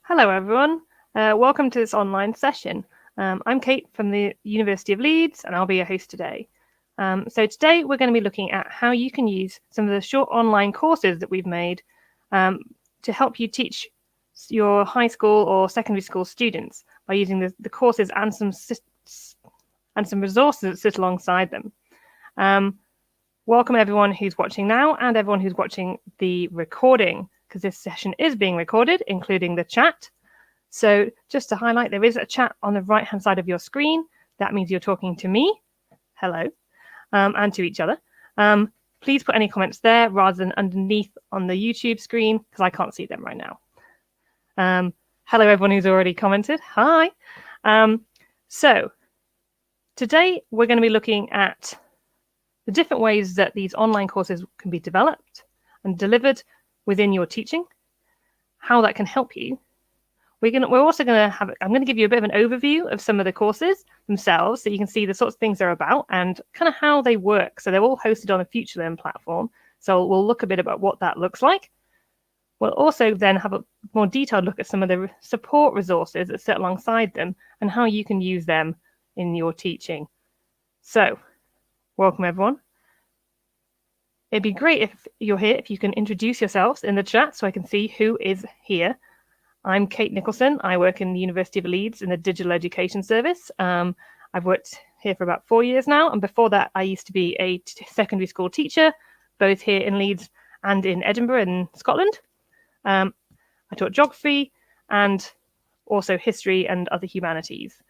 Hello, everyone. Welcome to this online session. I'm Kate from the University of Leeds, and I'll be your host today. So today we're going to be looking at how you can use some of the short online courses that we've made to help you teach your high school or secondary school students by using the courses and some resources that sit alongside them. Welcome everyone who's watching now and everyone who's watching the recording, because this session is being recorded, including the chat. So just to highlight, there is a chat on the right-hand side of your screen. That means you're talking to me, hello, and to each other. Please put any comments there rather than underneath on the YouTube screen, because I can't see them right now. Hello, everyone who's already commented. Hi. So today we're going to be looking at the different ways that these online courses can be developed and delivered within your teaching, how that can help you. We're also going to have, I'm going to give you a bit of an overview of some of the courses themselves so you can see the sorts of things they're about and kind of how they work. So they're all hosted on the Futurelearn platform. So we'll look a bit about what that looks like. We'll also then have a more detailed look at some of the support resources that sit alongside them and how you can use them in your teaching. So welcome, everyone. It'd be great if you're here, if you can introduce yourselves in the chat so I can see who is here. I'm Kate Nicholson. I work in the University of Leeds in the Digital Education Service. I've worked here for about 4 years now. And before that, I used to be a secondary school teacher, both here in Leeds and in Edinburgh in Scotland. I taught geography and also history and other humanities.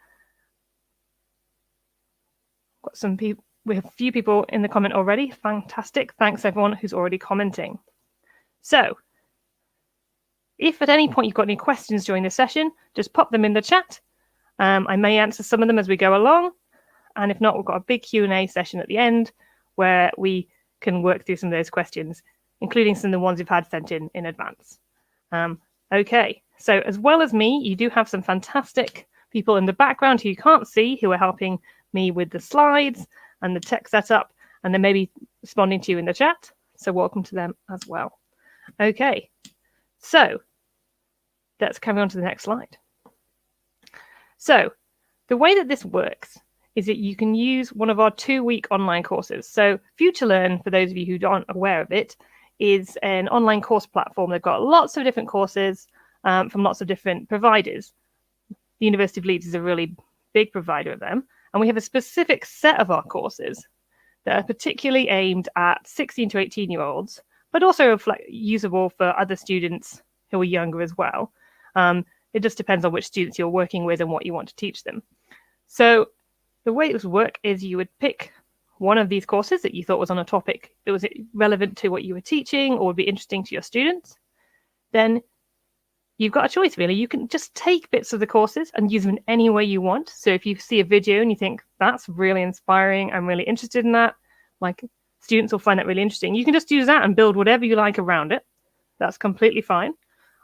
Got some people. We have a few people in the comment already. Fantastic. Thanks, everyone who's already commenting. So if at any point you've got any questions during this session, just pop them in the chat. I may answer some of them as we go along. And if not, we've got a big Q&A session at the end where we can work through some of those questions, including some of the ones we've had sent in advance. Okay, so as well as me, you do have some fantastic people in the background who you can't see who are helping me with the slides and the tech setup, and they may be responding to you in the chat. So welcome to them as well. Okay, so let's carry on to the next slide. So the way that this works is that you can use one of our 2-week online courses. So Futurelearn, for those of you who aren't aware of it, is an online course platform. They've got lots of different courses from lots of different providers. The University of Leeds is a really big provider of them. And we have a specific set of our courses that are particularly aimed at 16 to 18-year-olds, but also usable for other students who are younger as well. It just depends on which students you're working with and what you want to teach them. So the way it would work is you would pick one of these courses that you thought was on a topic that was relevant to what you were teaching or would be interesting to your students. Then you've got a choice, really. You can just take bits of the courses and use them in any way you want. So if you see a video and you think, that's really inspiring, I'm really interested in that, like students will find that really interesting, you can just use that and build whatever you like around it. That's completely fine.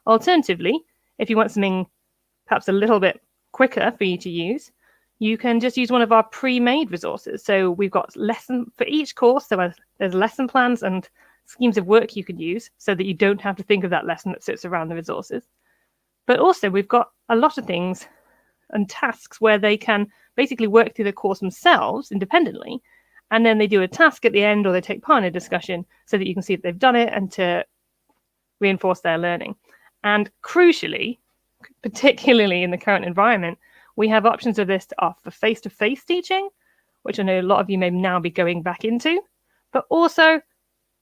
Alternatively, if you want something perhaps a little bit quicker for you to use, you can just use one of our pre-made resources. So we've got lessons for each course. So there's lesson plans and schemes of work you can use so that you don't have to think of that lesson that sits around the resources. But also we've got a lot of things and tasks where they can basically work through the course themselves independently. And then they do a task at the end or they take part in a discussion so that you can see that they've done it and to reinforce their learning. And crucially, particularly in the current environment, we have options of this to offer face-to-face teaching, which I know a lot of you may now be going back into, but also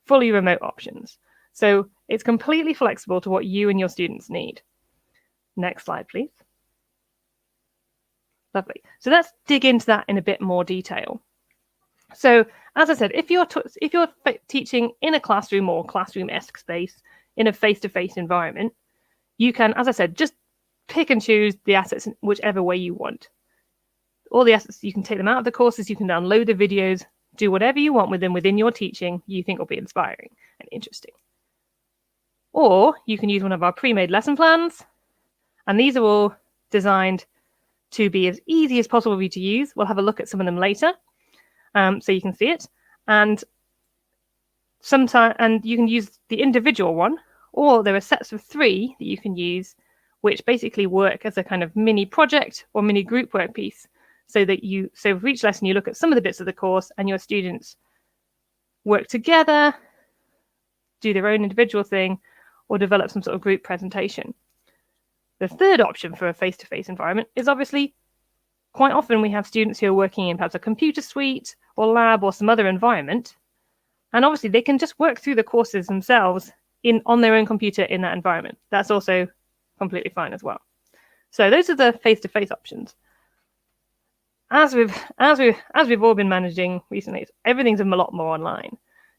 fully remote options. So it's completely flexible to what you and your students need. Next slide, please. Lovely. So let's dig into that in a bit more detail. So as I said, if you're teaching in a classroom or classroom-esque space in a face-to-face environment, you can, as I said, just pick and choose the assets in whichever way you want. All the assets, you can take them out of the courses, you can download the videos, do whatever you want with them within your teaching you think will be inspiring and interesting. Or you can use one of our pre-made lesson plans, and these are all designed to be as easy as possible for you to use. We'll have a look at some of them later, so you can see it. And you can use the individual one, or there are sets of 3 that you can use which basically work as a kind of mini project or mini group work piece. So for each lesson, you look at some of the bits of the course and your students work together, do their own individual thing, or develop some sort of group presentation. The third option for a face-to-face environment is obviously quite often we have students who are working in perhaps a computer suite or lab or some other environment. And obviously they can just work through the courses themselves on their own computer in that environment. That's also completely fine as well. So those are the face-to-face options. As we've all been managing recently, everything's a lot more online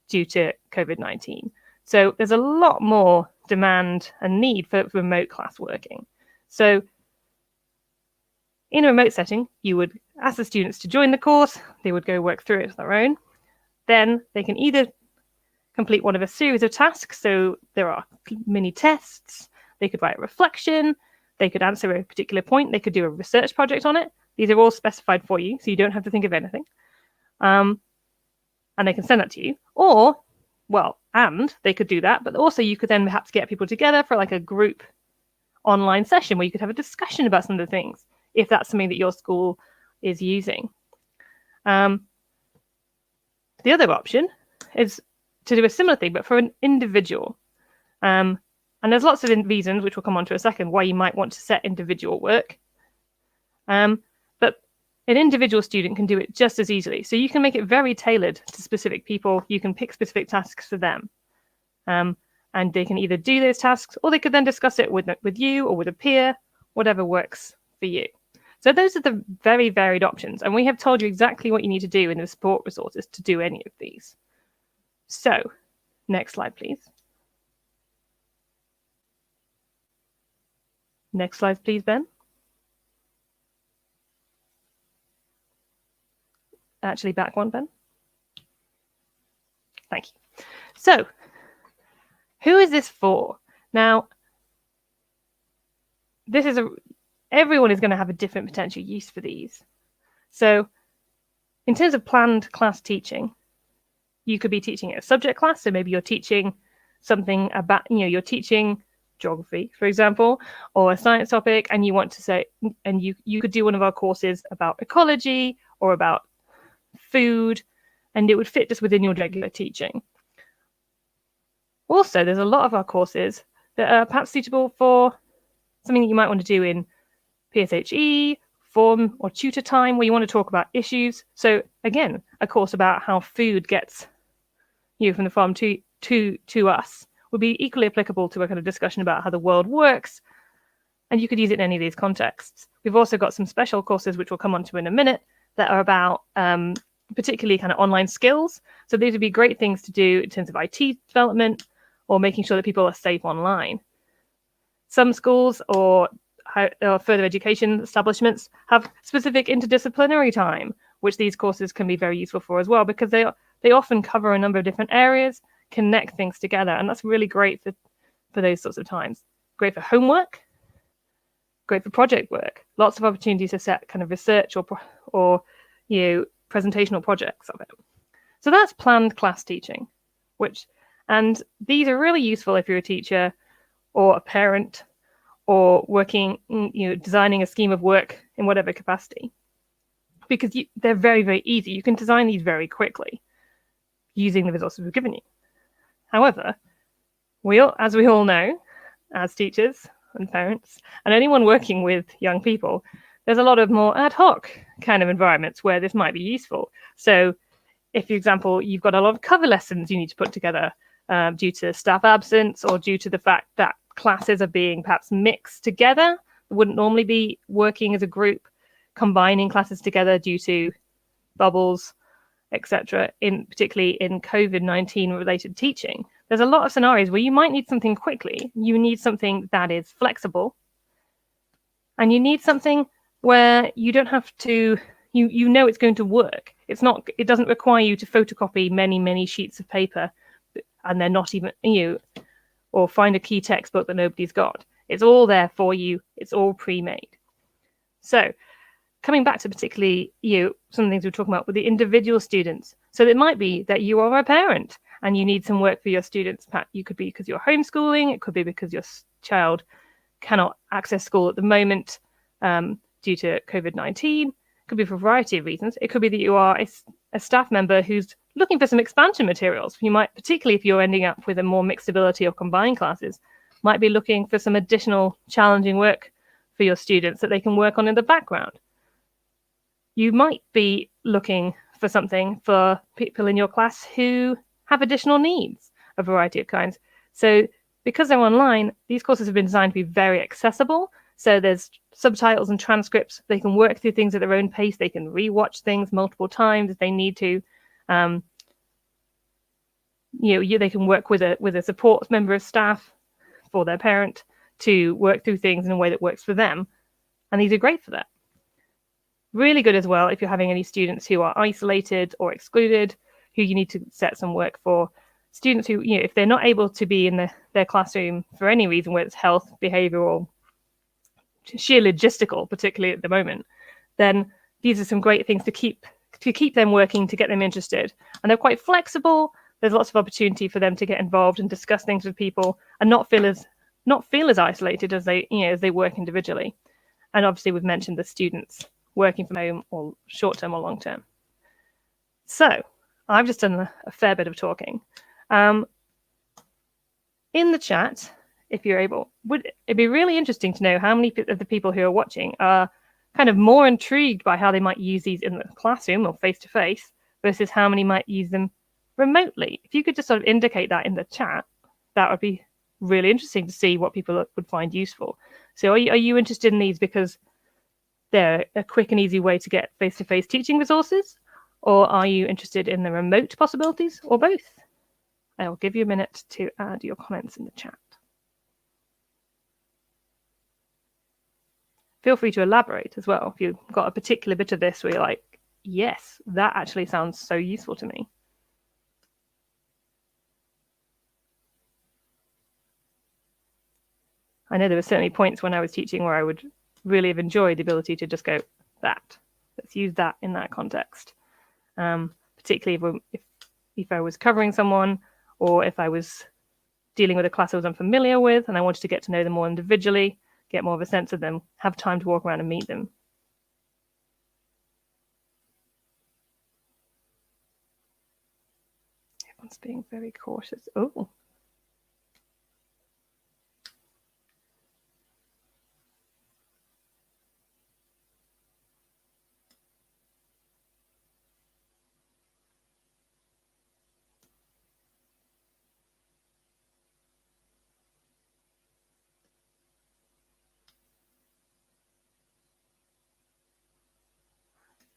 due to COVID-19. So there's a lot more demand and need for remote class working. So in a remote setting, you would ask the students to join the course. They would go work through it on their own. Then they can either complete one of a series of tasks. So there are mini tests. They could write a reflection. They could answer a particular point. They could do a research project on it. These are all specified for you, so you don't have to think of anything. And they can send that to you. And they could do that, but also you could then perhaps get people together for like a group online session where you could have a discussion about some of the things, if that's something that your school is using. The other option is to do a similar thing, but for an individual. And there's lots of reasons, which we'll come on to in a second, why you might want to set individual work. But an individual student can do it just as easily. So you can make it very tailored to specific people. You can pick specific tasks for them. And they can either do those tasks, or they could then discuss it with you or with a peer, whatever works for you. So those are the very varied options. And we have told you exactly what you need to do in the support resources to do any of these. So next slide, please. Next slide, please, Ben. Actually, back one, Ben. Thank you. So, who is this for? Now, everyone is going to have a different potential use for these. So, in terms of planned class teaching, you could be teaching a subject class. So maybe you're teaching something about, you're teaching geography, for example, or a science topic, and you want to say, and you could do one of our courses about ecology or about food, and it would fit just within your regular teaching. Also, there's a lot of our courses that are perhaps suitable for something that you might want to do in PSHE, form or tutor time, where you want to talk about issues. So again, a course about how food gets from the farm to us would be equally applicable to a kind of discussion about how the world works, and you could use it in any of these contexts. We've also got some special courses, which we'll come on to in a minute, that are about particularly kind of online skills. So these would be great things to do in terms of IT development or making sure that people are safe online. Some schools or further education establishments have specific interdisciplinary time, which these courses can be very useful for as well, because they often cover a number of different areas, connect things together, and that's really great for those sorts of times. Great for homework, great for project work. Lots of opportunities to set kind of research or presentational projects of it. So that's planned class teaching, and these are really useful if you're a teacher or a parent or working, designing a scheme of work in whatever capacity, because they're very, very easy. You can design these very quickly using the resources we've given you. However, as we all know, as teachers and parents, and anyone working with young people, there's a lot of more ad hoc kind of environments where this might be useful. So if, for example, you've got a lot of cover lessons you need to put together due to staff absence or due to the fact that classes are being perhaps mixed together, wouldn't normally be working as a group, combining classes together due to bubbles, etc., particularly in COVID-19 related teaching. There's a lot of scenarios where you might need something quickly. You need something that is flexible, and you need something where you don't have to, it's going to work. It doesn't require you to photocopy many, many sheets of paper, and they're not even, or find a key textbook that nobody's got. It's all there for you. It's all pre-made. So coming back to particularly some of the things we're talking about with the individual students. So it might be that you are a parent and you need some work for your students. You could be because you're homeschooling. It could be because your child cannot access school at the moment due to COVID-19. It could be for a variety of reasons. It could be that you are a staff member who's looking for some expansion materials. You might, particularly if you're ending up with a more mixed ability or combined classes, might be looking for some additional challenging work for your students that they can work on in the background. You might be looking for something for people in your class who have additional needs, a variety of kinds. So because they're online, these courses have been designed to be very accessible. So there's subtitles and transcripts. They can work through things at their own pace. They can rewatch things multiple times if they need to. They can work with a support member of staff for their parent to work through things in a way that works for them. And these are great for that. Really good as well if you're having any students who are isolated or excluded, who you need to set some work for. Students who, if they're not able to be in their classroom for any reason, whether it's health, behavioral, sheer logistical, particularly at the moment, then these are some great things to keep them working, to get them interested. And they're quite flexible. There's lots of opportunity for them to get involved and discuss things with people and not feel as isolated as they work individually. And obviously we've mentioned the students working from home or short-term or long-term. So I've just done a fair bit of talking. In the chat, if you're able, it'd be really interesting to know how many of the people who are watching are kind of more intrigued by how they might use these in the classroom or face-to-face versus how many might use them remotely. If you could just sort of indicate that in the chat, that would be really interesting to see what people would find useful. So are you interested in these because they're a quick and easy way to get face-to-face teaching resources? Or are you interested in the remote possibilities, or both? I'll give you a minute to add your comments in the chat. Feel free to elaborate as well if you've got a particular bit of this where you're like, yes, that actually sounds so useful to me. I know there were certainly points when I was teaching where I would really have enjoyed the ability to just go, let's use that in that context. Particularly if I was covering someone, or if I was dealing with a class I was unfamiliar with and I wanted to get to know them more individually, get more of a sense of them, have time to walk around and meet them. Everyone's being very cautious. Oh.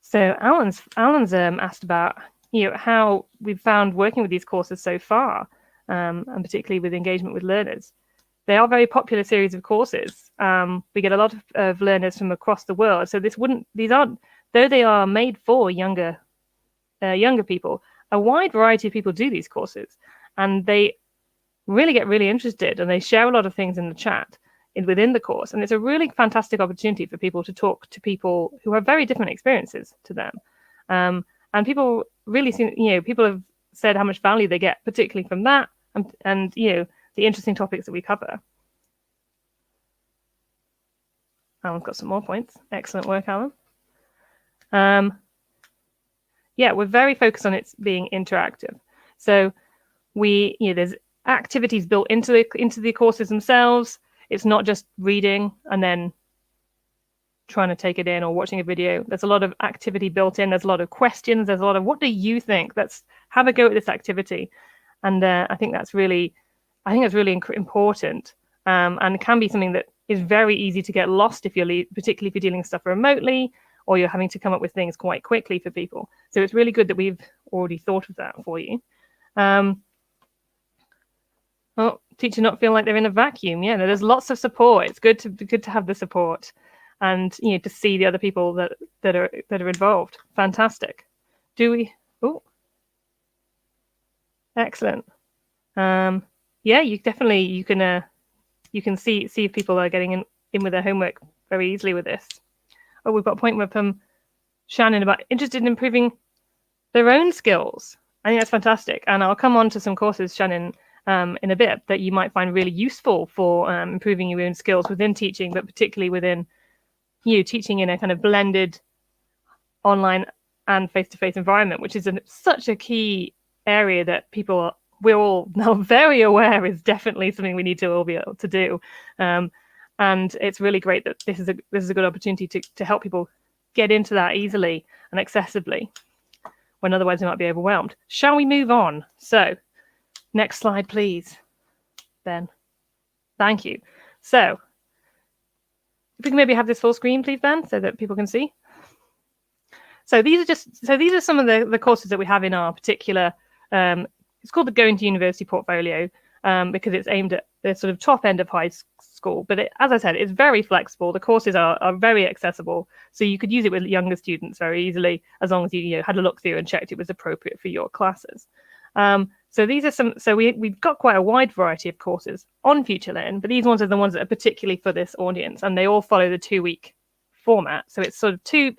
So Alan's asked about how we've found working with these courses so far, and particularly with engagement with learners. They are very popular series of courses. We get a lot of learners from across the world. So though they are made for younger people, a wide variety of people do these courses, and they really get really interested, and they share a lot of things in the chat within the course. And it's a really fantastic opportunity for people to talk to people who have very different experiences to them. And people really people have said how much value they get, particularly from that, and the interesting topics that we cover. Alan's got some more points. Excellent work, Alan. We're very focused on it being interactive. So there's activities built into the courses themselves. It's not just reading and then trying to take it in or watching a video. There's a lot of activity built in. There's a lot of questions. There's a lot of, what do you think? Let's have a go at this activity. And I think that's really important, and can be something that is very easy to get lost particularly if you're dealing with stuff remotely, or you're having to come up with things quite quickly for people. So it's really good that we've already thought of that for you. Teachers not feel like they're in a vacuum. Yeah, there's lots of support. It's good to have the support, and to see the other people that are involved. Fantastic. Do we? Oh, excellent. You can see if people are getting in with their homework very easily with this. Oh, we've got a point from Shannon about interested in improving their own skills. I think that's fantastic, and I'll come on to some courses, Shannon, in a bit that you might find really useful for improving your own skills within teaching, but particularly within teaching in a kind of blended online and face-to-face environment, which is such a key area that we're all now very aware is definitely something we need to all be able to do. And it's really great that this is a good opportunity to help people get into that easily and accessibly when otherwise they might be overwhelmed. Shall we move on? So next slide, please, Ben. Thank you. So if we can maybe have this full screen, please, Ben, so that people can see. So these are some of the courses that we have in our particular, it's called the Going to University portfolio, because it's aimed at the sort of top end of high school. But as I said, it's very flexible. The courses are very accessible. So you could use it with younger students very easily, as long as you had a look through and checked it was appropriate for your classes. So these are we've got quite a wide variety of courses on Futurelearn, but these ones are the ones that are particularly for this audience, and they all follow the 2-week format. So it's sort of 2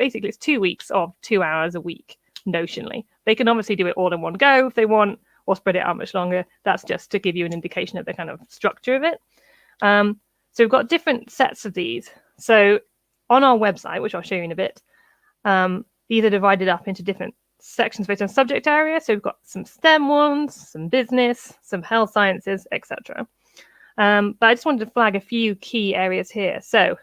weeks of 2 hours a week, notionally. They can obviously do it all in one go if they want, or spread it out much longer. That's just to give you an indication of the kind of structure of it. So we've got different sets of these. So on our website, which I'll show you in a bit, these are divided up into different sections based on subject area. So we've got some STEM ones, some business, some health sciences, etc. But I just wanted to flag a few key areas here. So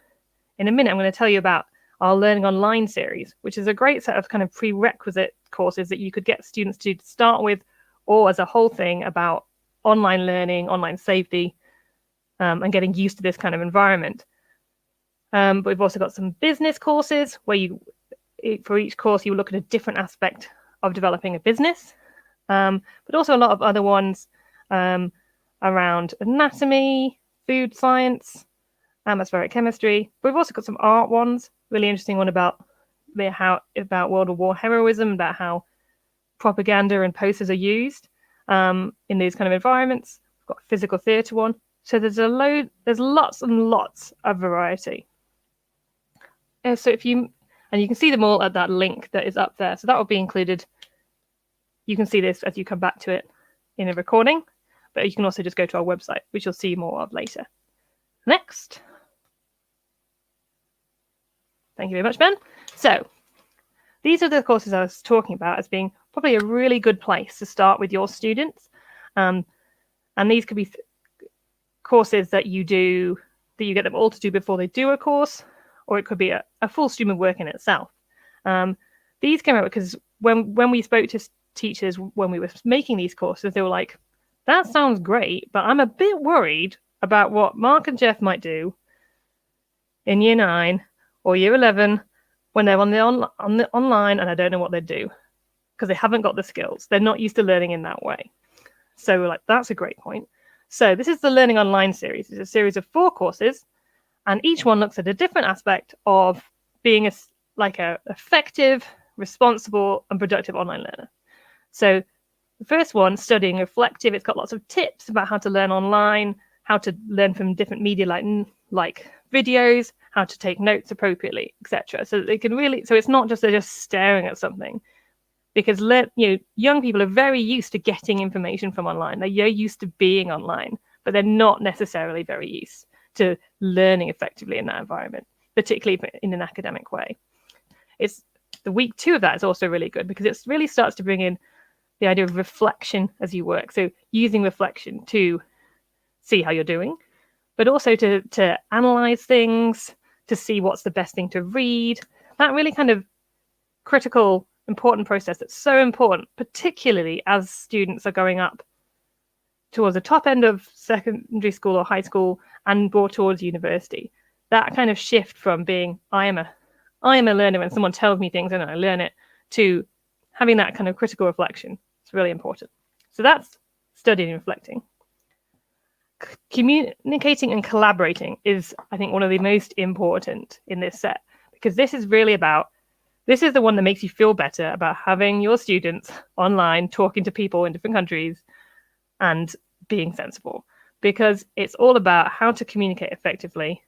in a minute, I'm going to tell you about our Learning Online series, which is a great set of kind of prerequisite courses that you could get students to start with, or as a whole thing about online learning, online safety, and getting used to this kind of environment. But we've also got some business courses where for each course, you look at a different aspect of developing a business, but also a lot of other ones around anatomy, food science, atmospheric chemistry. But we've also got some art ones, really interesting one about World War heroism, about how propaganda and posters are used in these kind of environments. We've got a physical theatre one. So there's lots and lots of variety. So you can see them all at that link that is up there. So that will be included. You can see this as you come back to it in a recording, but you can also just go to our website, which you'll see more of later. Next. Thank you very much, Ben. So these are the courses I was talking about as being probably a really good place to start with your students. And these could be courses that you get them all to do before they do a course, or it could be a full stream of work in itself. These came out because when we spoke to teachers when we were making these courses, they were like, that sounds great, but I'm a bit worried about what Mark and Jeff might do in year 9 or year 11 when they're on the online, and I don't know what they'd do because they haven't got the skills. They're not used to learning in that way. So we're like, that's a great point. So this is the Learning Online series. It's a series of 4 courses, and each one looks at a different aspect of being a effective, responsible, and productive online learner. So the first one, Studying Reflective, it's got lots of tips about how to learn online, how to learn from different media like videos, how to take notes appropriately, etc. So they can so it's not just they're just staring at something, because young people are very used to getting information from online. They're used to being online, but they're not necessarily very used to learning effectively in that environment, particularly in an academic way. It's the week 2 of that is also really good because it really starts to bring in the idea of reflection as you work. So using reflection to see how you're doing, but also to analyze things, to see what's the best thing to read. That really kind of critical, important process that's so important, particularly as students are going up towards the top end of secondary school or high school and more towards university. That kind of shift from being I am a learner when someone tells me things and I learn it, to having that kind of critical reflection. It's really important. So that's studying and reflecting. Communicating and collaborating is, I think, one of the most important in this set, because this is the one that makes you feel better about having your students online talking to people in different countries and being sensible, because it's all about how to communicate effectively,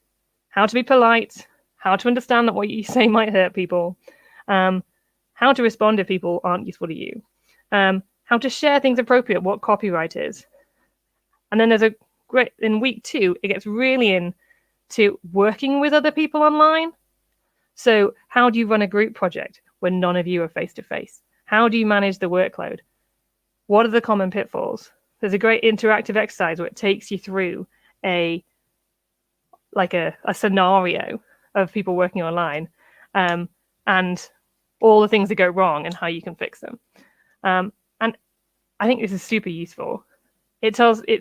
how to be polite, how to understand that what you say might hurt people, how to respond if people aren't useful to you, how to share things appropriate, what copyright is, And then there's a great, in week 2, it gets really into working with other people online. So how do you run a group project when none of you are face-to-face? How do you manage the workload? What are the common pitfalls? There's a great interactive exercise where it takes you through a scenario of people working online, and all the things that go wrong and how you can fix them. And I think this is super useful. It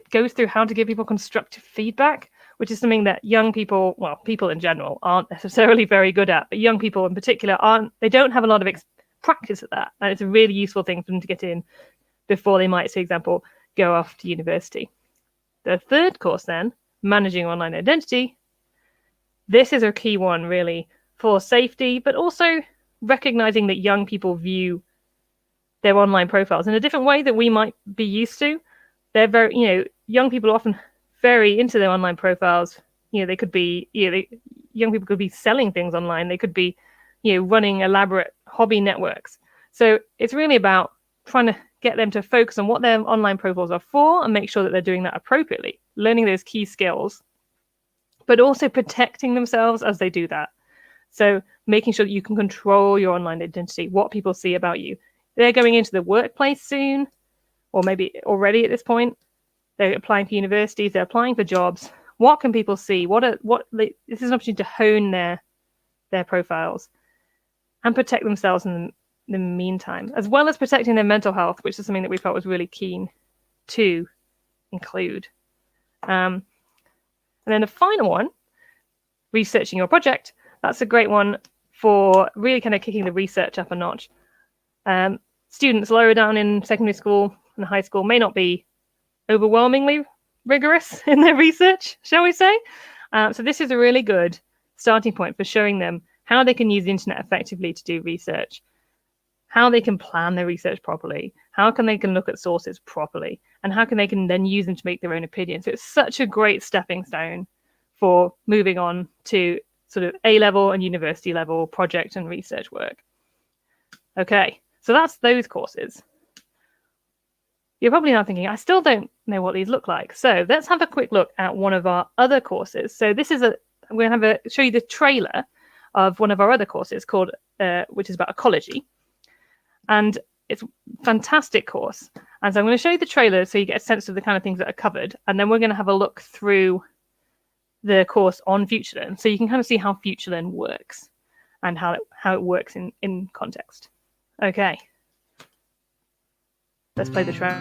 goes through how to give people constructive feedback, which is something that young people, well, people in general, aren't necessarily very good at, but young people in particular they don't have a lot of practice at that. And it's a really useful thing for them to get in before they might, for example, go off to university. The third course then, Managing Online Identity. This is a key one really for safety, but also recognizing that young people view their online profiles in a different way that we might be used to. They're very, young people are often very into their online profiles. They could be, young people could be selling things online. They could be, running elaborate hobby networks. So it's really about trying to get them to focus on what their online profiles are for and make sure that they're doing that appropriately, learning those key skills, but also protecting themselves as they do that. So making sure that you can control your online identity, what people see about you. They're going into the workplace soon, or maybe already at this point. They're applying for universities, they're applying for jobs. What can people see? This is an opportunity to hone their profiles and protect themselves in the meantime, as well as protecting their mental health, which is something that we felt was really keen to include. And then the final one, researching your project. That's a great one for really kind of kicking the research up a notch. Students lower down in secondary school and high school may not be overwhelmingly rigorous in their research, shall we say. So this is a really good starting point for showing them how they can use the internet effectively to do research, how they can plan their research properly, how they can look at sources properly, and how they can then use them to make their own opinions. So it's such a great stepping stone for moving on to sort of A-level and university level project and research work. Okay, so that's those courses. You're probably now thinking, I still don't know what these look like. So let's have a quick look at one of our other courses. So this is I'm going to show you the trailer of one of our other courses called, which is about ecology. And it's a fantastic course. And so I'm going to show you the trailer so you get a sense of the kind of things that are covered. And then we're going to have a look through the course on Futurelearn, so you can kind of see how Futurelearn works and how it works in context. Okay. Let's play the trailer.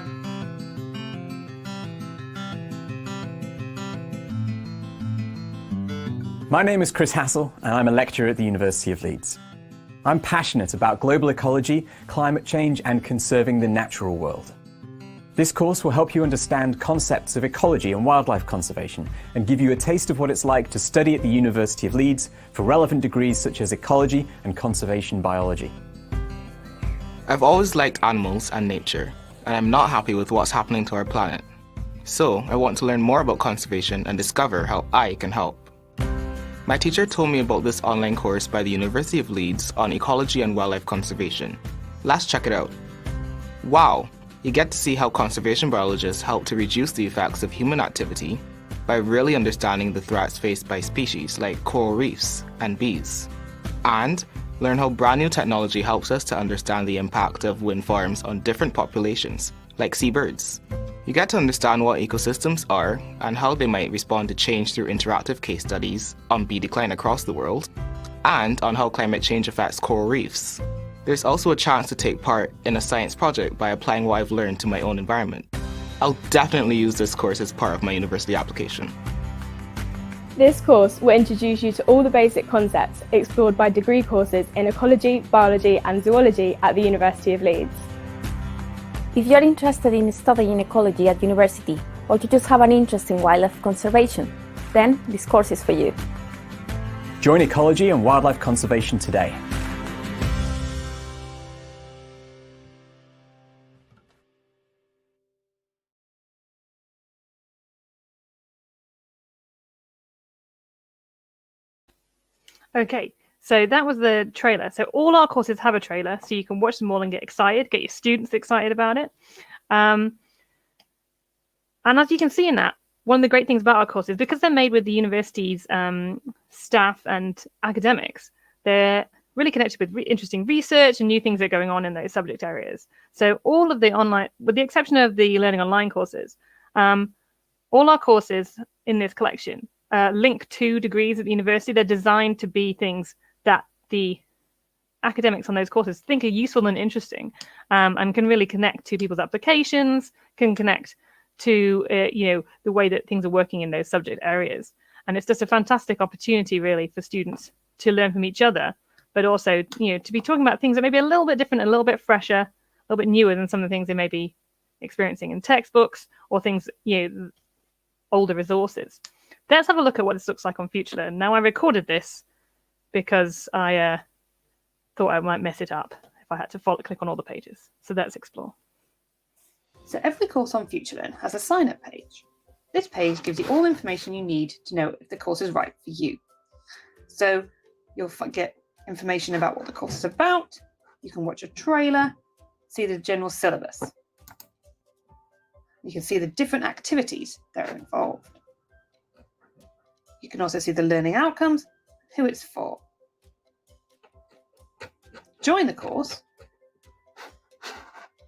My name is Chris Hassel, and I'm a lecturer at the University of Leeds. I'm passionate about global ecology, climate change, and conserving the natural world. This course will help you understand concepts of ecology and wildlife conservation and give you a taste of what it's like to study at the University of Leeds for relevant degrees such as ecology and conservation biology. I've always liked animals and nature, and I'm not happy with what's happening to our planet. So I want to learn more about conservation and discover how I can help. My teacher told me about this online course by the University of Leeds on ecology and wildlife conservation. Let's check it out. Wow! You get to see how conservation biologists help to reduce the effects of human activity by really understanding the threats faced by species like coral reefs and bees. And learn how brand new technology helps us to understand the impact of wind farms on different populations, like seabirds. You get to understand what ecosystems are and how they might respond to change through interactive case studies on bee decline across the world, and on how climate change affects coral reefs. There's also a chance to take part in a science project by applying what I've learned to my own environment. I'll definitely use this course as part of my university application. This course will introduce you to all the basic concepts explored by degree courses in ecology, biology and zoology at the University of Leeds. If you're interested in studying ecology at university, or you just have an interest in wildlife conservation, then this course is for you. Join ecology and wildlife conservation today. Okay, so that was the trailer. So all our courses have a trailer, so you can watch them all and get excited, get your students excited about it. And as you can see in that, one of the great things about our courses, because they're made with the university's staff and academics, they're really connected with interesting research and new things that are going on in those subject areas. So all of the online, with the exception of the Learning Online courses, all our courses in this collection link to degrees at the university. They're designed to be things that the academics on those courses think are useful and interesting, and can really connect to people's applications, can connect to the way that things are working in those subject areas. And it's just a fantastic opportunity really for students to learn from each other, but also to be talking about things that may be a little bit different, a little bit fresher, a little bit newer than some of the things they may be experiencing in textbooks or things, older resources. Let's have a look at what this looks like on Futurelearn. Now, I recorded this because I thought I might mess it up if I had to click on all the pages. So let's explore. So every course on Futurelearn has a sign-up page. This page gives you all the information you need to know if the course is right for you. So you'll get information about what the course is about, you can watch a trailer, see the general syllabus. You can see the different activities that are involved. You can also see the learning outcomes, who it's for. Join the course.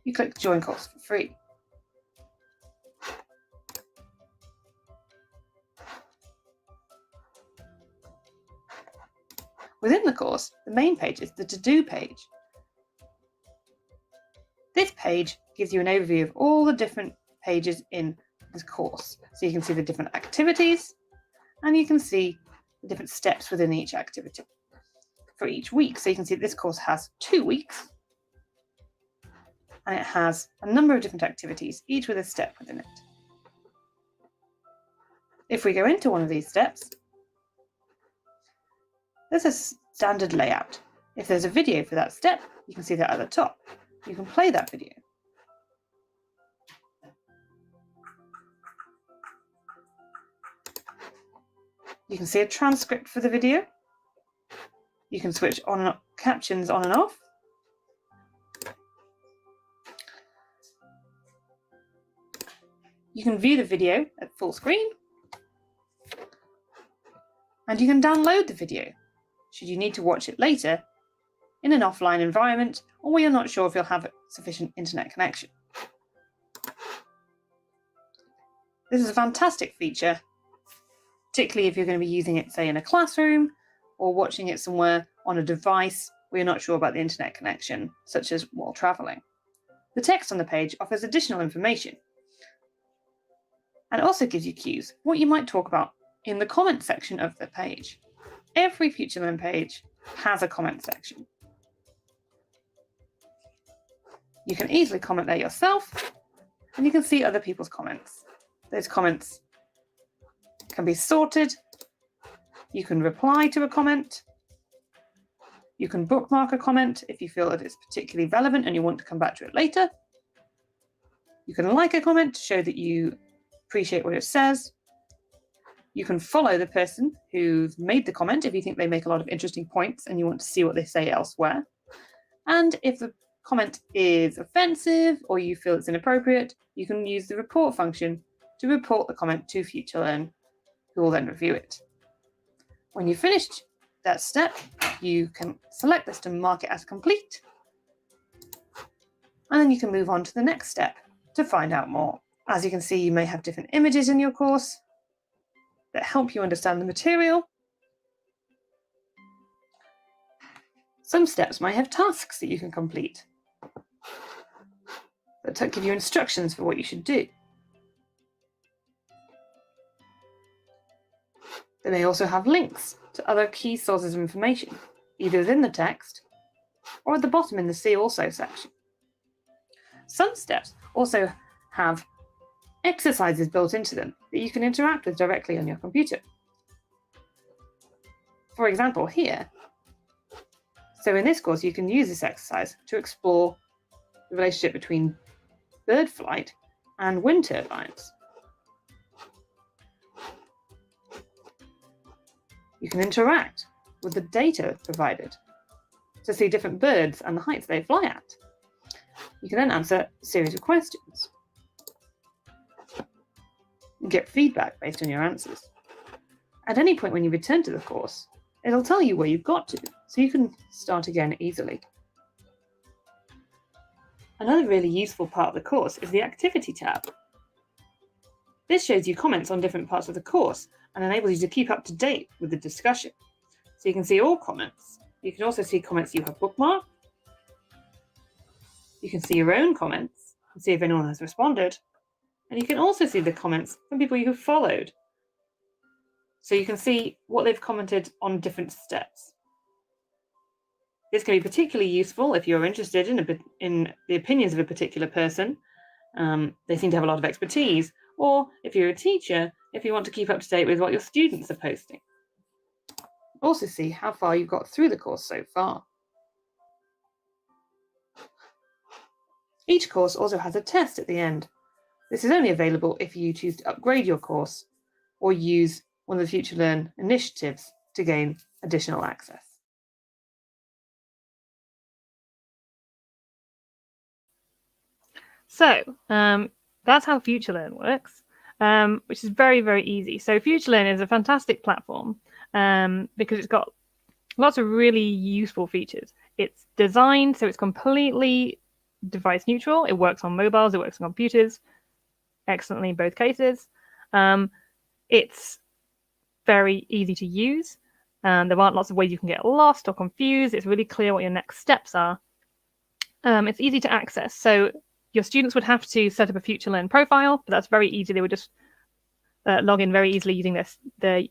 You click Join Course for free. Within the course, the main page is the To-Do page. This page gives you an overview of all the different pages in this course. So you can see the different activities, and you can see the different steps within each activity for each week. So you can see this course has 2 weeks, and it has a number of different activities, each with a step within it. If we go into one of these steps, there's a standard layout. If there's a video for that step, you can see that at the top. You can play that video. You can see a transcript for the video. You can switch on and off, captions on and off. You can view the video at full screen. And you can download the video should you need to watch it later in an offline environment or where you're not sure if you'll have a sufficient internet connection. This is a fantastic feature, particularly if you're going to be using it, say, in a classroom or watching it somewhere on a device where you're not sure about the internet connection, such as while traveling. The text on the page offers additional information and it also gives you cues what you might talk about in the comment section of the page. Every Futurelearn page has a comment section. You can easily comment there yourself, and you can see other people's comments. Those comments can be sorted. You can reply to a comment. You can bookmark a comment if you feel that it's particularly relevant and you want to come back to it later. You can like a comment to show that you appreciate what it says. You can follow the person who's made the comment if you think they make a lot of interesting points and you want to see what they say elsewhere. And if the comment is offensive or you feel it's inappropriate, you can use the report function to report the comment to Futurelearn, who will then review it. When you've finished that step, you can select this to mark it as complete, and then you can move on to the next step to find out more. As you can see, you may have different images in your course that help you understand the material. Some steps might have tasks that you can complete that give you instructions for what you should do. They may also have links to other key sources of information, either within the text or at the bottom in the See Also section. Some steps also have exercises built into them that you can interact with directly on your computer. For example, here, so in this course, you can use this exercise to explore the relationship between bird flight and wind turbines. You can interact with the data provided to see different birds and the heights they fly at. You can then answer a series of questions. and get feedback based on your answers. At any point when you return to the course, it'll tell you where you've got to, so you can start again easily. Another really useful part of the course is the Activity tab. This shows you comments on different parts of the course and enables you to keep up to date with the discussion. So you can see all comments. You can also see comments you have bookmarked. You can see your own comments and see if anyone has responded. And you can also see the comments from people you have followed. So you can see what they've commented on different steps. This can be particularly useful if you're interested in the opinions of a particular person. They seem to have a lot of expertise. Or if you're a teacher, if you want to keep up to date with what your students are posting. Also see how far you've got through the course so far. Each course also has a test at the end. This is only available if you choose to upgrade your course or use one of the Futurelearn initiatives to gain additional access. So that's how Futurelearn works, which is very, very easy. So Futurelearn is a fantastic platform because it's got lots of really useful features. It's designed so it's completely device neutral. It works on mobiles, it works on computers excellently in both cases. It's very easy to use. There aren't lots of ways you can get lost or confused. It's really clear what your next steps are. It's easy to access. So your students would have to set up a Futurelearn profile, but that's very easy. They would just log in very easily using their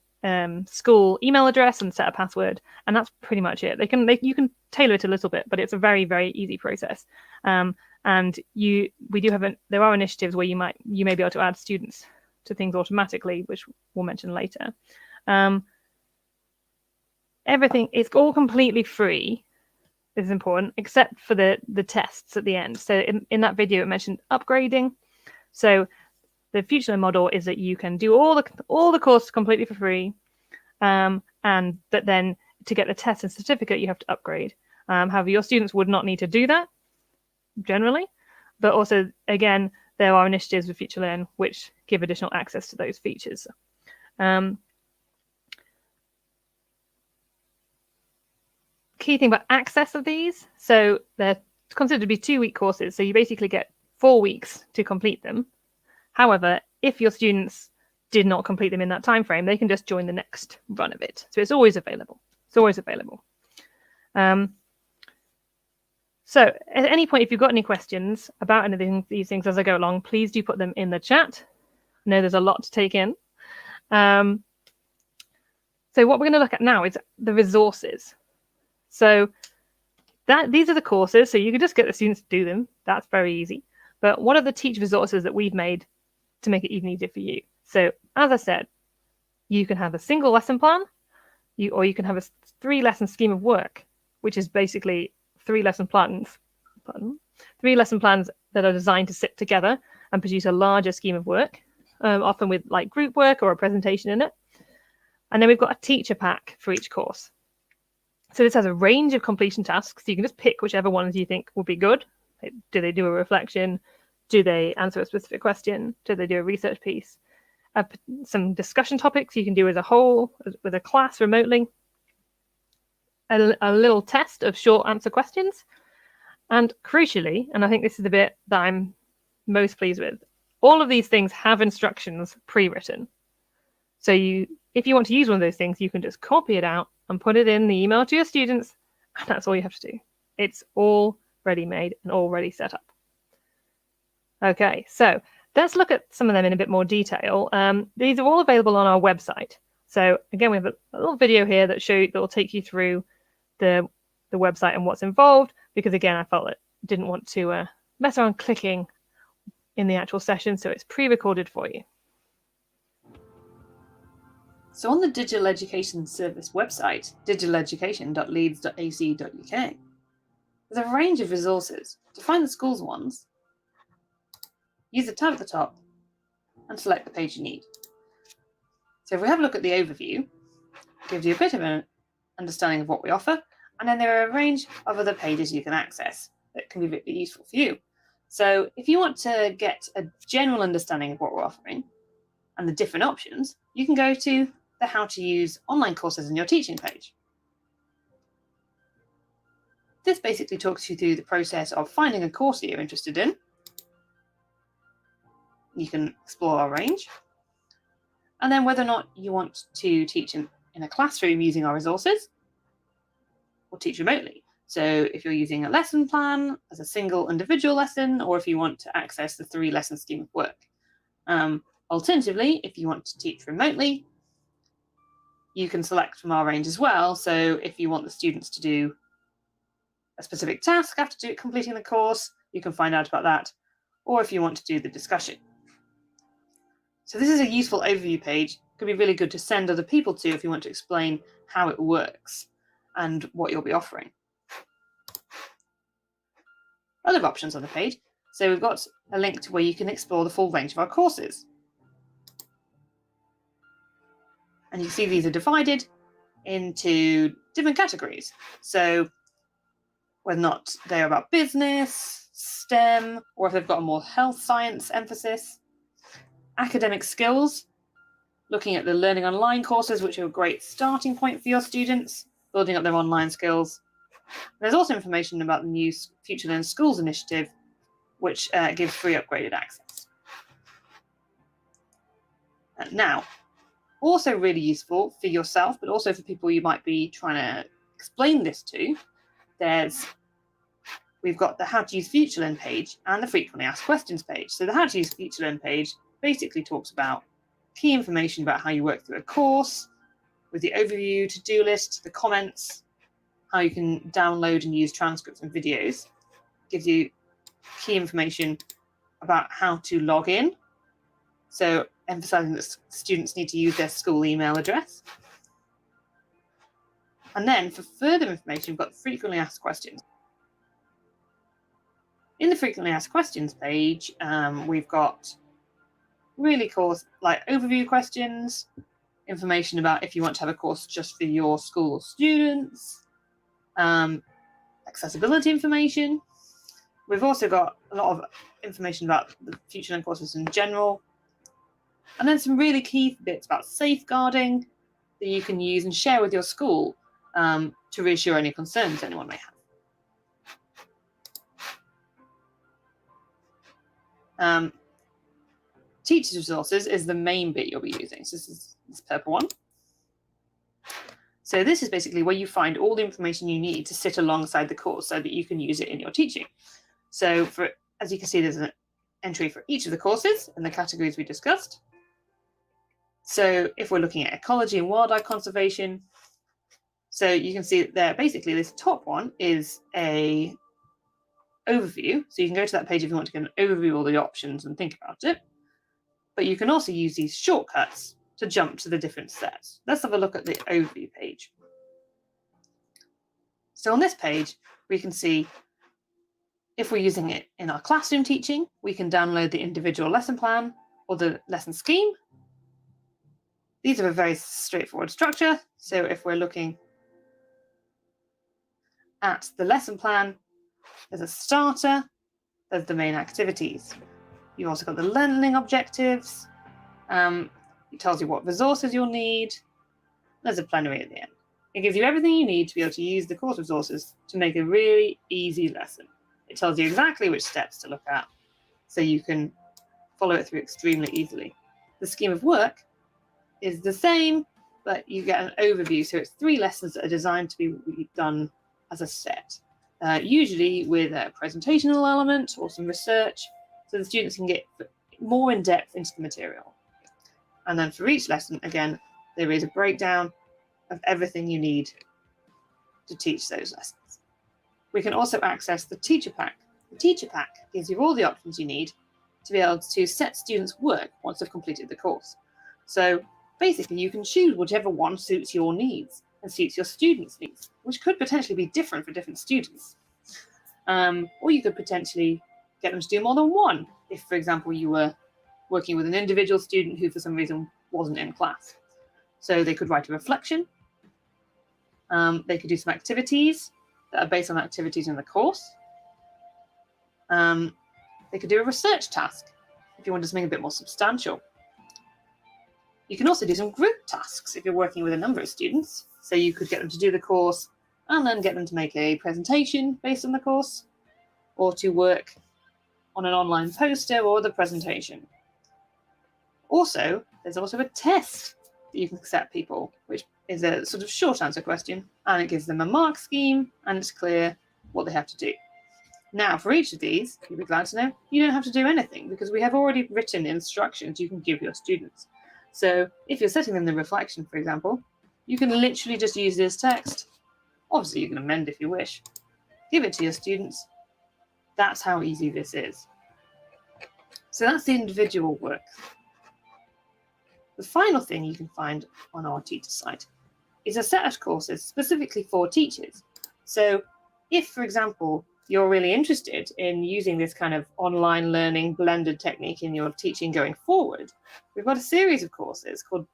school email address and set a password, and that's pretty much it. You can tailor it a little bit, but it's a very, very easy process. And there are initiatives where you may be able to add students to things automatically, which we'll mention later. Everything, it's all completely free. This is important, except for the tests at the end. So in that video, it mentioned upgrading. So the Futurelearn model is that you can do all the courses completely for free, but then to get the test and certificate, you have to upgrade. However, your students would not need to do that generally, but also, again, there are initiatives with Futurelearn which give additional access to those features. Key thing about access of these, so they're considered to be 2-week courses, so you basically get 4 weeks to complete them. However, if your students did not complete them in that time frame, they can just join the next run of it. So it's always available. So at any point, if you've got any questions about any of these things as I go along, please do put them in the chat. I know there's a lot to take in. So what we're going to look at now is the resources. So these are the courses, so you can just get the students to do them. That's very easy. But what are the teach resources that we've made to make it even easier for you? So as I said, you can have a single lesson plan, or you can have a 3-lesson scheme of work, which is basically 3 lesson plans that are designed to sit together and produce a larger scheme of work, often with like group work or a presentation in it. And then we've got a teacher pack for each course. So this has a range of completion tasks. So you can just pick whichever ones you think will be good. Do they do a reflection? Do they answer a specific question? Do they do a research piece? Some discussion topics you can do as a whole, with a class remotely. A little test of short answer questions. And crucially, and I think this is the bit that I'm most pleased with, all of these things have instructions pre-written. So if you want to use one of those things, you can just copy it out and put it in the email to your students, and that's all you have to do. It's all ready-made and already set up. Okay, so let's look at some of them in a bit more detail. These are all available on our website. So again, we have a little video here that will take you through the website and what's involved, because again, I felt that I didn't want to mess around clicking in the actual session, so it's pre-recorded for you. So on the Digital Education Service website, digitaleducation.leeds.ac.uk, there's a range of resources. To find the school's ones, use the tab at the top and select the page you need. So if we have a look at the overview, it gives you a bit of an understanding of what we offer, and then there are a range of other pages you can access that can be really useful for you. So if you want to get a general understanding of what we're offering, and the different options, you can go to the How to Use Online Courses in Your Teaching page. This basically talks you through the process of finding a course that you're interested in. You can explore our range, and then whether or not you want to teach in a classroom using our resources or teach remotely. So if you're using a lesson plan as a single individual lesson, or if you want to access the 3-lesson scheme of work. Alternatively, if you want to teach remotely, you can select from our range as well. So if you want the students to do a specific task after completing the course, you can find out about that, or if you want to do the discussion. So this is a useful overview page. It could be really good to send other people to if you want to explain how it works and what you'll be offering. Other options on the page. So we've got a link to where you can explore the full range of our courses. And you see these are divided into different categories. So whether or not they're about business, STEM, or if they've got a more health science emphasis. Academic skills, looking at the learning online courses, which are a great starting point for your students, building up their online skills. There's also information about the new Futurelearn Schools initiative, which gives free upgraded access. Now, also really useful for yourself, but also for people you might be trying to explain this to, we've got the How to Use Futurelearn page and the Frequently Asked Questions page. So the How to Use Futurelearn page basically talks about key information about how you work through a course, with the overview, to-do list, the comments, how you can download and use transcripts and videos. Gives you key information about how to log in. So emphasizing that students need to use their school email address. And then for further information, we've got the Frequently Asked Questions. In the Frequently Asked Questions page, we've got really cool like overview questions, information about if you want to have a course just for your school or students, accessibility information. We've also got a lot of information about the Futurelearn courses in general, and then some really key bits about safeguarding that you can use and share with your school to reassure any concerns anyone may have. Teachers' resources is the main bit you'll be using. So this is this purple one. So this is basically where you find all the information you need to sit alongside the course so that you can use it in your teaching. So as you can see, there's an entry for each of the courses and the categories we discussed. So if we're looking at ecology and wildlife conservation, so you can see there, basically this top one is a overview. So you can go to that page if you want to get an overview of all the options and think about it. But you can also use these shortcuts to jump to the different sets. Let's have a look at the overview page. So on this page, we can see if we're using it in our classroom teaching, we can download the individual lesson plan or the lesson scheme. These are a very straightforward structure. So if we're looking at the lesson plan, there's a starter, there's the main activities. You've also got the learning objectives. It tells you what resources you'll need. There's a plenary at the end. It gives you everything you need to be able to use the course resources to make a really easy lesson. It tells you exactly which steps to look at, so you can follow it through extremely easily. The scheme of work is the same, but you get an overview. So it's 3 lessons that are designed to be done as a set, usually with a presentational element or some research, so the students can get more in depth into the material. And then for each lesson, again, there is a breakdown of everything you need to teach those lessons. We can also access the teacher pack. The teacher pack gives you all the options you need to be able to set students' work once they've completed the course. So basically, you can choose whichever one suits your needs and suits your students' needs, which could potentially be different for different students. Or you could potentially get them to do more than one. If, for example, you were working with an individual student who for some reason wasn't in class. So they could write a reflection. They could do some activities that are based on activities in the course. They could do a research task if you wanted something a bit more substantial. You can also do some group tasks if you're working with a number of students. So you could get them to do the course and then get them to make a presentation based on the course, or to work on an online poster or the presentation. Also, there's also a test that you can accept people, which is a sort of short answer question, and it gives them a mark scheme, and it's clear what they have to do. Now, for each of these, you'll be glad to know, you don't have to do anything because we have already written instructions you can give your students. So if you're setting them the reflection, for example, you can literally just use this text. Obviously, you can amend if you wish. Give it to your students. That's how easy this is. So that's the individual work. The final thing you can find on our teacher site is a set of courses specifically for teachers. So if, for example, you're really interested in using this kind of online learning blended technique in your teaching going forward, we've got a series of courses called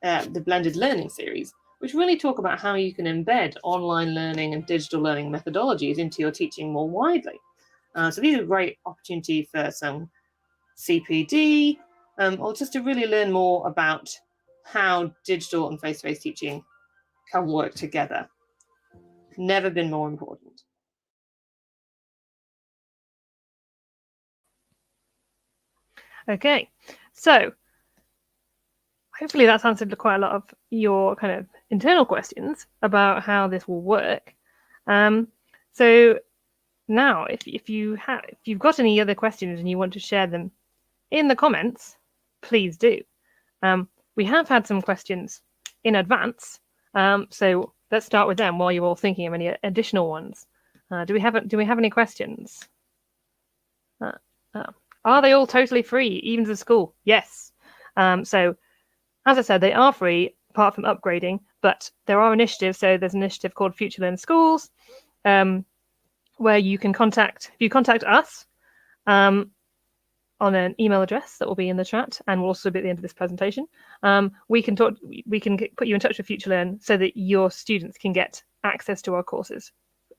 the Blended Learning Series, which really talk about how you can embed online learning and digital learning methodologies into your teaching more widely. So these are a great opportunity for some CPD, or just to really learn more about how digital and face-to-face teaching can work together. Never been more important. Okay, so hopefully that's answered quite a lot of your kind of internal questions about how this will work. So now, if you've got any other questions and you want to share them in the comments, please do. We have had some questions in advance, so let's start with them while you're all thinking of any additional ones. Do we have any questions? Are they all totally free, even to school? Yes. So, as I said, they are free apart from upgrading, but there are initiatives. So there's an initiative called Futurelearn Schools, where you can contact us on an email address that will be in the chat and will also be at the end of this presentation. We can put you in touch with Futurelearn so that your students can get access to our courses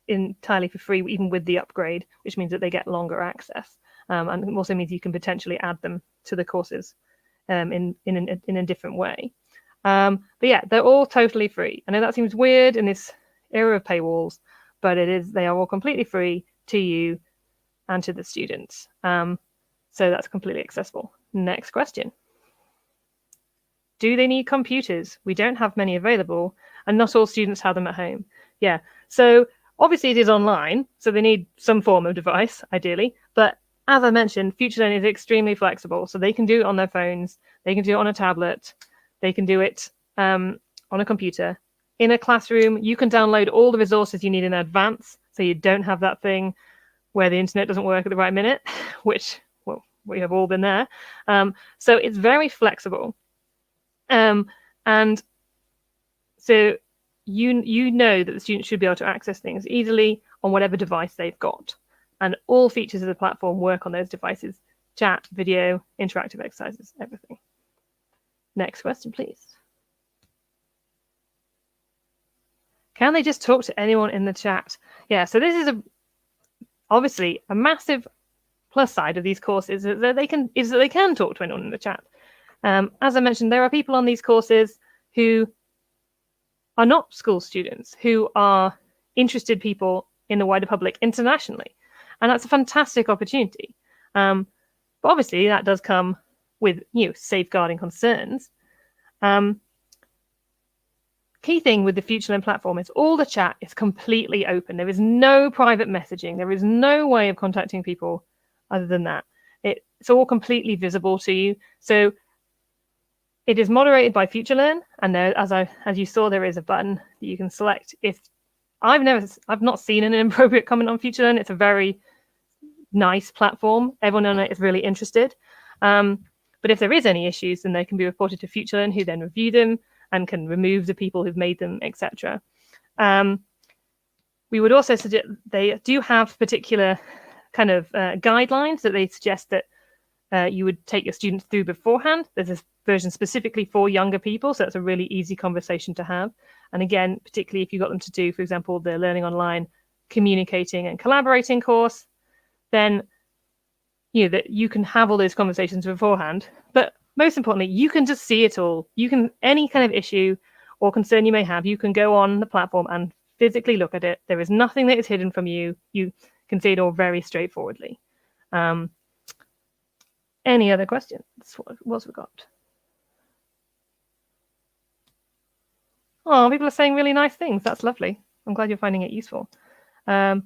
entirely for free, even with the upgrade, which means that they get longer access. And it also means you can potentially add them to the courses in a different way. But yeah, they're all totally free. I know that seems weird in this era of paywalls, but they are all completely free to you and to the students. So that's completely accessible. Next question. Do they need computers? We don't have many available, and not all students have them at home. Yeah, so obviously it is online, so they need some form of device, ideally, but as I mentioned, Futurelearn is extremely flexible, so they can do it on their phones, they can do it on a tablet, they can do it on a computer. In a classroom, you can download all the resources you need in advance, so you don't have that thing where the internet doesn't work at the right minute, which, well, we have all been there. So it's very flexible. And so you know that the students should be able to access things easily on whatever device they've got. And all features of the platform work on those devices: chat, video, interactive exercises, everything. Next question, please. Can they just talk to anyone in the chat? Yeah, so this is obviously a massive plus side of these courses is that they can talk to anyone in the chat. As I mentioned, there are people on these courses who are not school students, who are interested people in the wider public internationally. And that's a fantastic opportunity. But obviously, that does come with safeguarding concerns. Key thing with the Futurelearn platform is all the chat is completely open. There is no private messaging. There is no way of contacting people other than that. It's all completely visible to you. So it is moderated by Futurelearn, and there, as you saw, there is a button that you can select. If I've not seen an inappropriate comment on Futurelearn. It's a very nice platform. Everyone on it is really interested. But if there is any issues, then they can be reported to Futurelearn, who then review them and can remove the people who've made them, etc. We would also suggest they do have particular kind of guidelines that they suggest that you would take your students through beforehand. There's this version specifically for younger people, so it's a really easy conversation to have. And again, particularly if you got them to do, for example, the Learning Online Communicating and Collaborating course, then that you can have all those conversations beforehand. But most importantly, you can just see it all. You can, any kind of issue or concern you may have, you can go on the platform and physically look at it. There is nothing that is hidden from you. You can see it all very straightforwardly. Any other questions? What's we got? Oh, people are saying really nice things. That's lovely. I'm glad you're finding it useful. Do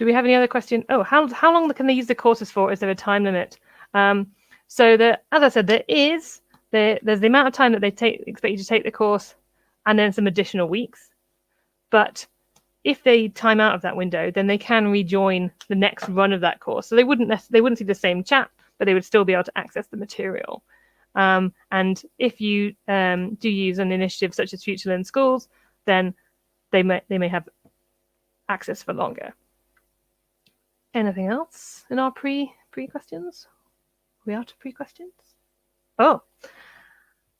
we have any other question? Oh, how long can they use the courses for? Is there a time limit? So as I said, there's the amount of time that they expect you to take the course, and then some additional weeks. But if they time out of that window, then they can rejoin the next run of that course. So they wouldn't see the same chat, but they would still be able to access the material. And if you do use an initiative such as Futurelearn Schools, then they may have access for longer. Anything else in our pre questions? We out of pre questions? Oh,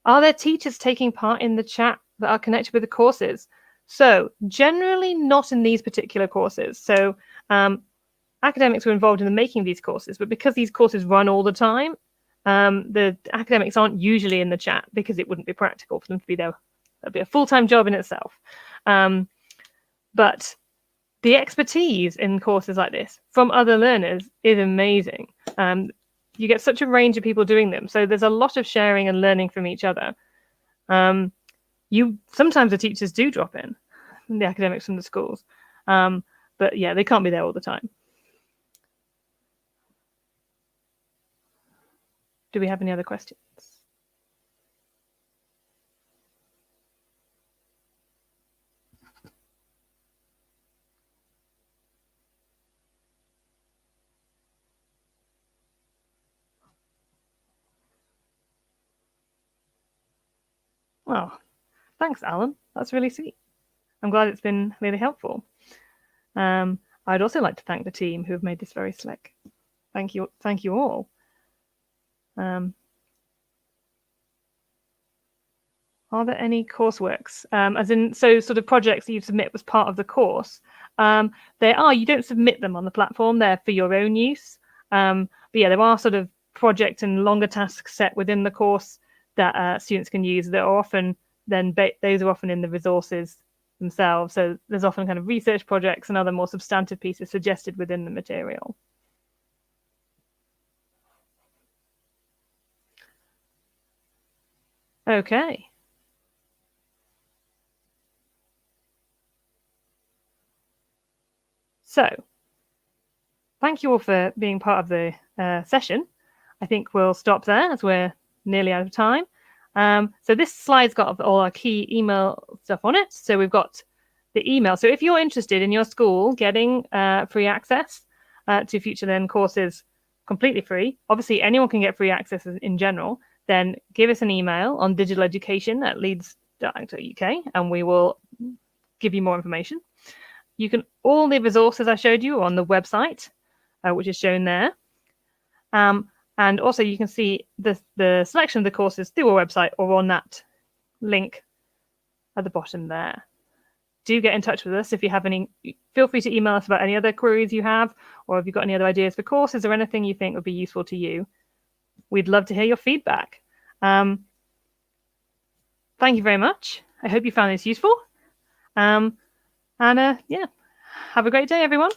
are there teachers taking part in the chat that are connected with the courses? So generally not in these particular courses. So academics were involved in the making of these courses, but because these courses run all the time, the academics aren't usually in the chat because it wouldn't be practical for them to be there. That'd be a full-time job in itself. But the expertise in courses like this from other learners is amazing. You get such a range of people doing them. So there's a lot of sharing and learning from each other. Sometimes the teachers do drop in, the academics from the schools. But yeah, they can't be there all the time. Do we have any other questions? Well, thanks, Alan. That's really sweet. I'm glad it's been really helpful. I'd also like to thank the team who have made this very slick. Thank you all. Are there any courseworks? As in, so sort of projects that you submit as part of the course? There are. You don't submit them on the platform. They're for your own use. But yeah, there are sort of project and longer tasks set within the course that students can use. That are often then those are often in the resources themselves. So there's often kind of research projects and other more substantive pieces suggested within the material. Okay. So thank you all for being part of the session. I think we'll stop there as we're nearly out of time. So this slide's got all our key email stuff on it. So we've got the email. So if you're interested in your school getting free access to Futurelearn courses completely free, obviously anyone can get free access in general, then give us an email on digitaleducation@leeds.uk and we will give you more information. All the resources I showed you are on the website, which is shown there. And also you can see the selection of the courses through our website or on that link at the bottom there. Do get in touch with us if you have any. Feel free to email us about any other queries you have, or if you've got any other ideas for courses or anything you think would be useful to you. We'd love to hear your feedback. Thank you very much. I hope you found this useful. Yeah, have a great day, everyone.